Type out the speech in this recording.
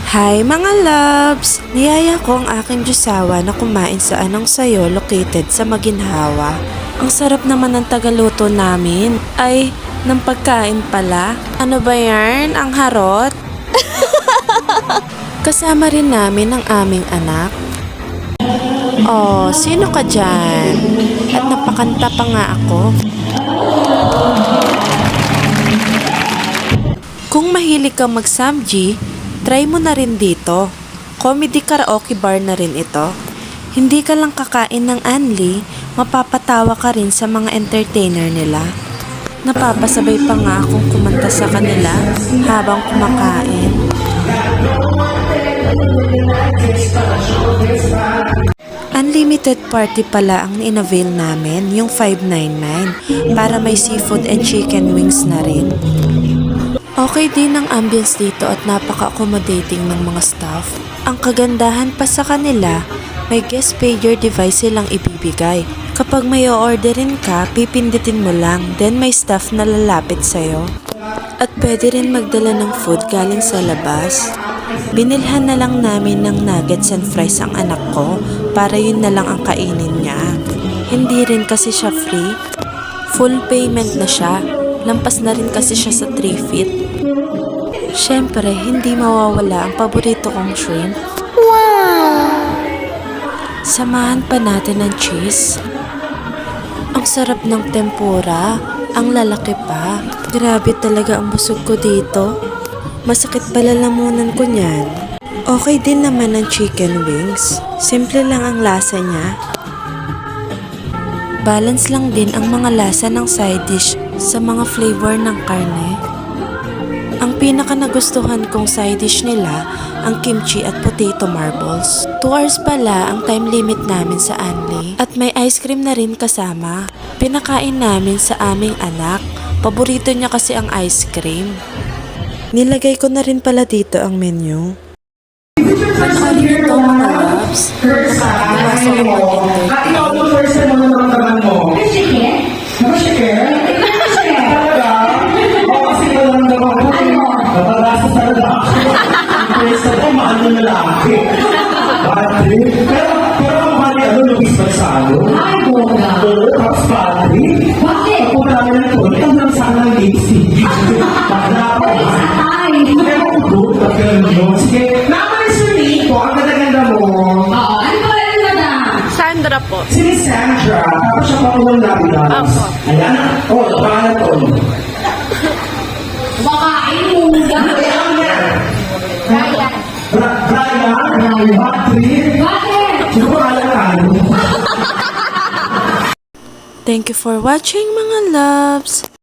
Hi mga loves! Niyaya ko ang aking Diyosawa na kumain sa Anong Sayo located sa Maginhawa. Ang sarap naman ng tagaluto namin. Ay, ng pagkain pala. Ano ba yan? Ang harot? Kasama rin namin ang aming anak. Oh, sino ka dyan? At napakanta pa nga ako. Kung mahilig kang mag-samji, try mo na rin dito. Comedy karaoke bar na rin ito. Hindi ka lang kakain ng anli, mapapatawa ka rin sa mga entertainer nila. Napapasabay pa nga akong kumanta sa kanila habang kumakain. Unlimited party pala ang in-avail namin, yung 599, para may seafood and chicken wings na rin. Okay din ang ambience dito at napaka-accommodating ng mga staff. Ang kagandahan pa sa kanila, may guest pager device silang ibibigay. Kapag may o-orderin ka, pipindutin mo lang, then may staff na lalapit sa'yo. At pwede rin magdala ng food galing sa labas. Binilhan na lang namin ng nuggets and fries ang anak ko para yun na lang ang kainin niya. Hindi rin kasi siya free. Full payment na siya. Lampas na rin kasi siya sa 3 feet. Siyempre, hindi mawawala ang paborito kong shrimp. Wow! Samahan pa natin ng cheese. Ang sarap ng tempura. Ang lalaki pa. Grabe talaga ang busog ko dito. Masakit pala lamunan ko niyan. Okay din naman ang chicken wings. Simple lang ang lasa niya. Balance lang din ang mga lasa ng side dish sa mga flavor ng karne. Ang pinaka nagustuhan kong side dish nila, ang kimchi at potato marbles. 2 hours pala ang time limit namin sa Anli at may ice cream na rin kasama. Pinakain namin sa aming anak. Paborito niya kasi ang ice cream. Nilagay ko na rin pala dito ang menu. Panoorin ito mga loves. Nakakatawa sa Sandra po. Si Sandra, tapos siya pakulang labi-labi. Opo. Ayan, pangalan ko. Makain mo. Brian. Patrick. Bakit? Sino pangalan ka? Thank you for watching mga loves!